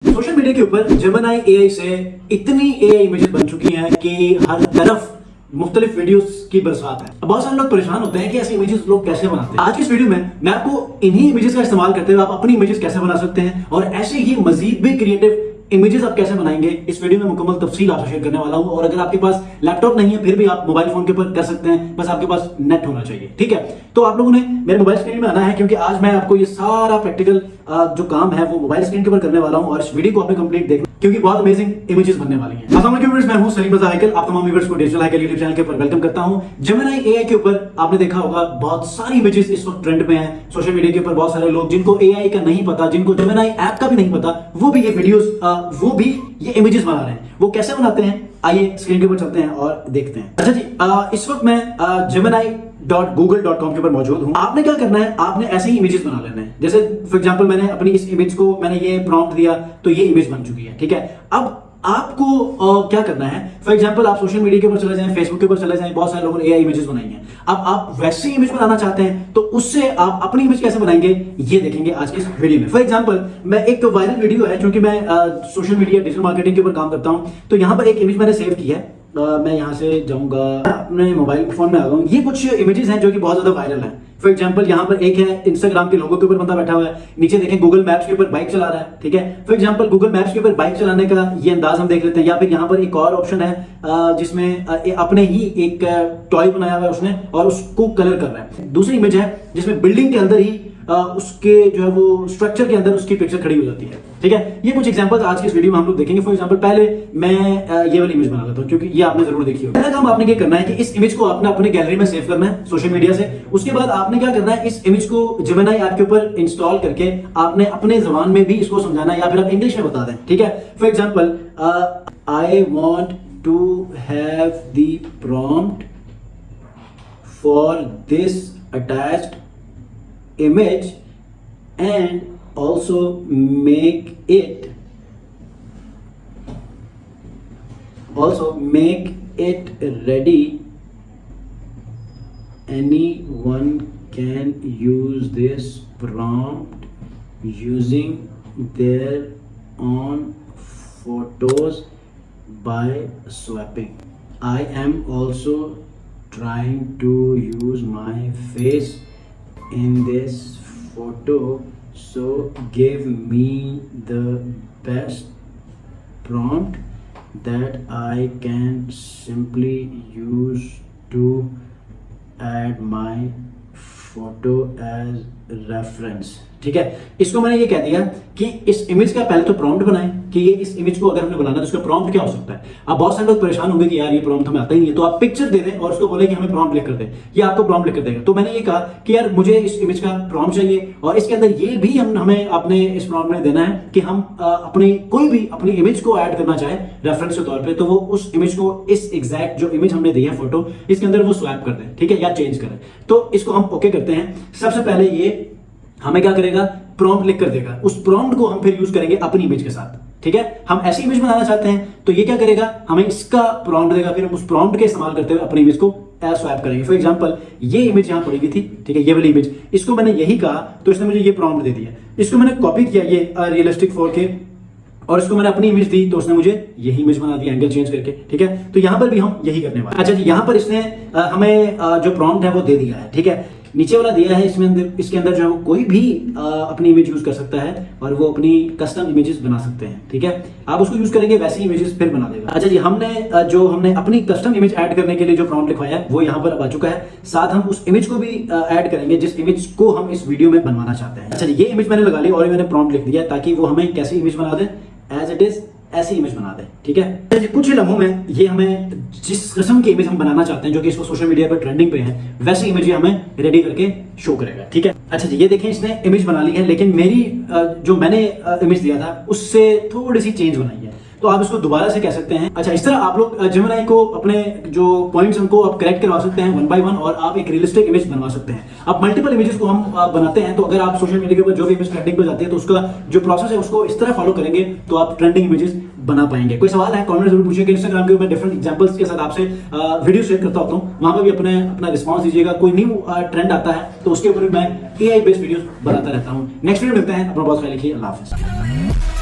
Social media के ऊपर Gemini AI से इतनी एआई इमेजेस बन चुकी हैं कि हर तरफ मुख्तलिफ वीडियोस की बरसात है। बहुत सारे लोग परेशान होते हैं कि ऐसी इमेजेस लोग कैसे बनाते हैं। आज की इस वीडियो में मैं आपको इन्हीं इमेजेस का इस्तेमाल करते हुए आप अपनी इमेजेस कैसे बना सकते हैं और ऐसे ही मजीद भी क्रिएटिव इमेजेस आप कैसे बनाएंगे, इस वीडियो में मुकम्मल तफसील आपसे शेयर करने वाला हूं। और अगर आपके पास लैपटॉप नहीं है फिर भी आप मोबाइल फोन के ऊपर कर सकते हैं, बस आपके पास नेट होना चाहिए। ठीक है, तो आप लोगों ने मेरे मोबाइल स्क्रीन में आना है क्योंकि आज मैं आपको ये सारा प्रैक्टिकल जो काम है वो मोबाइल स्क्रीन के ऊपर करने वाला हूं और इस वीडियो को आपने कंप्लीट देखना क्योंकि बहुत अमेजिंग इमेजेस बनने वाली हैं। अस्सलाम वालेकुम व्यूअर्स, मैं हूं सलीम रज़ा हैकल। आप तमाम व्यूअर्स को डिजिटल हैकल यूट्यूब चैनल के ऊपर वेलकम करता हूं। जेमिनी एआई के ऊपर आपने देखा होगा बहुत सारी इमेजेस इस वक्त ट्रेंड पे हैं सोशल मीडिया के ऊपर। बहुत सारे लोग जिनको एआई का नहीं पता, जिनको जेमिनी ऐप का भी नहीं पता, वो भी ये वीडियोस वो भी ये इमेजेस बना रहे हैं। वो कैसे बनाते हैं आइए स्क्रीन के ऊपर चलते हैं और देखते हैं। अच्छा जी, इस वक्त मैं gemini.google.com के ऊपर मौजूद हूं। आपने क्या करना है, आपने ऐसे ही इमेजेस बना लेना है। जैसे फॉर एग्जांपल मैंने अपनी इस इमेज को मैंने ये प्रॉम्प्ट दिया तो ये इमेज बन चुकी है। ठीक है, अब आपको क्या करना है, फॉर एग्जांपल आप सोशल मीडिया के ऊपर चले जाएं, फेसबुक के ऊपर चले जाएं, बहुत सारे लोगों ने एआई इमेजेस बनाई हैं। अब आप वैसी इमेज बनाना चाहते हैं तो उससे आप अपनी इमेज कैसे बनाएंगे ये देखेंगे आज की इस वीडियो में। फॉर एग्जांपल मैं एक वायरल वीडियो है, क्योंकि मैं सोशल मीडिया डिजिटल मार्केटिंग के ऊपर काम करता हूं, तो यहां पर एक इमेज मैंने सेव की है। मैं यहां से जाऊंगा, अपने मोबाइल फोन में आ गया। ये कुछ इमेजेस हैं जो कि बहुत ज्यादा वायरल हैं। फॉर एग्जांपल यहाँ पर एक है इंस्टाग्राम के लोगो के ऊपर बंदा बैठा हुआ है, नीचे देखें गूगल मैप्स के ऊपर बाइक चला रहा है। ठीक है, फॉर एग्जांपल गूगल मैप्स के ऊपर बाइक चलाने का ये अंदाज हम देख लेते हैं। या फिर यहाँ पर एक और ऑप्शन है जिसमें अपने ही एक टॉय बनाया हुआ है उसने और उसको कलर कर रहा है। दूसरी इमेज है जिसमें बिल्डिंग के अंदर ही उसके जो है वो स्ट्रक्चर के अंदर उसकी पिक्चर खड़ी हो जाती है। ठीक है, ये कुछ एग्जांपल्स आज की इस वीडियो में हम लोग देखेंगे। फॉर एग्जांपल पहले मैं ये वाली इमेज बना लेता हूं क्योंकि ये आपने जरूर देखी होगी। पहला काम आपने क्या करना है कि इस इमेज को आपने अपने गैलरी में सेव करना है सोशल मीडिया से। उसके बाद आपने क्या करना है, इस इमेज को जेमिनी ऐप के ऊपर इंस्टॉल करके आपने अपने जबान में भी इसको समझाना है या फिर आप इंग्लिश में बता दें। ठीक है, for example I want to have the prompt for this attached image and also make it ready. Anyone can use this prompt using their own photos by swapping. I am also trying to use my face in this photo, so give me the best prompt that I can simply use to add my photo as reference. ठीक है, इसको मैंने ये कह दिया कि इस image का पहले तो प्रॉम्प्ट बनाएं कि ये इस इमेज को अगर हमें बनाना है तो उसका प्रॉम्प्ट क्या हो सकता है। अब बहुत सारे लोग परेशान होंगे कि यार ये प्रॉम्प्ट हमें आता ही नहीं है, तो आप पिक्चर दे दें और उसको बोले कि हमें प्रॉम्प्ट लिख कर दे, ये आपको प्रॉम्प्ट लिख कर देगा। तो मैंने ये कहा कि यार मुझे इस इमेज का प्रॉम्प्ट चाहिए और इसके अंदर ये भी हमें अपने इस प्रॉम्प्ट में देना है कि हम अपनी कोई भी अपनी इमेज को ऐड करना चाहे रेफरेंस के तौर पर, तो वो उस इमेज को इस एग्जैक्ट जो इमेज हमने दी है फोटो इसके अंदर वो स्वैप कर दें। ठीक है, या चेंज करें। तो इसको हम ओके करते हैं। सबसे पहले ये हमें क्या करेगा, प्रॉम्प्ट लिख कर देगा। उस प्रॉम्प्ट को हम फिर यूज करेंगे अपनी इमेज के साथ। ठीक है, हम ऐसी इमेज बनाना चाहते हैं तो ये क्या करेगा, हमें इसका प्रॉम्प्ट देगा, फिर हम उस प्रॉम्प्ट के इस्तेमाल करते हुए अपनी इमेज को स्वैप करेंगे। फॉर एग्जांपल ये इमेज यहां पड़ी हुई थी, ठीक है, ये वाली इमेज, इसको मैंने यही कहा तो इसने मुझे ये प्रॉम्प्ट दे दिया। इसको मैंने कॉपी किया ये रियलिस्टिक 4K और इसको मैंने अपनी इमेज दी तो उसने मुझे यही इमेज बना दी एंगल चेंज करके। ठीक है, तो यहां पर भी हम यही करने वाले। अच्छा जी, यहां पर इसने हमें जो प्रॉम्प्ट है वो दे दिया है। ठीक है, नीचे वाला दिया है, इसके अंदर जो है कोई भी अपनी इमेज यूज कर सकता है और वो अपनी कस्टम इमेजेस बना सकते हैं। ठीक है, आप उसको यूज करेंगे वैसी इमेजेस फिर बना देगा। अच्छा जी, हमने अपनी कस्टम इमेज ऐड करने के लिए जो प्रॉम्प्ट लिखवाया है वो यहाँ पर अब आ चुका है। साथ हम उस इमेज को भी ऐड करेंगे जिस इमेज को हम इस वीडियो में बनवाना चाहते हैं। अच्छा जी, ये इमेज मैंने लगा ली और मैंने प्रॉम्प्ट लिख दिया ताकि वो हमें कैसी इमेज बना दे, एज इट इज ऐसी इमेज बना दे। ठीक है, कुछ ही लम्हों में ये हमें जिस किस्म की इमेज हम बनाना चाहते हैं जो कि इसको सोशल मीडिया पर ट्रेंडिंग पे है वैसी इमेज ये हमें रेडी करके शो करेगा। ठीक है, अच्छा जी, ये देखें इसने इमेज बना ली है, लेकिन मेरी जो मैंने इमेज दिया था उससे थोड़ी सी चेंज बनाई है, तो आप इसको दोबारा से कह सकते हैं। अच्छा, इस तरह आप लोग जेमिनी को अपने जो पॉइंट्स उनको आप करेक्ट करवा सकते हैं 1 by 1 और आप एक रियलिस्टिक इमेज बनवा सकते हैं। अब मल्टीपल इमेजेस को हम बनाते हैं तो अगर आप सोशल मीडिया के ऊपर जो भी इमेज ट्रेंडिंग पे जाती है तो उसका जो प्रोसेस है उसको इस तरह फॉलो करेंगे तो आप ट्रेंडिंग इमेजेस बना पाएंगे। कोई सवाल है कमेंट जरूर पूछिए कि इंस्टाग्राम के ऊपर डिफरेंट एग्जांपल्स के साथ आपसे वीडियो शेयर करता होता हूँ, वहां पर भी अपना रिस्पांस दीजिएगा। कोई न्यू ट्रेंड आता है तो उसके ऊपर मैं एआई बेस्ड वीडियोस बनाता रहता हूँ। नेक्स्ट वीडियो मिलते हैं, अपना बहुत ख्याल रखिए, अल्लाह हाफिज़।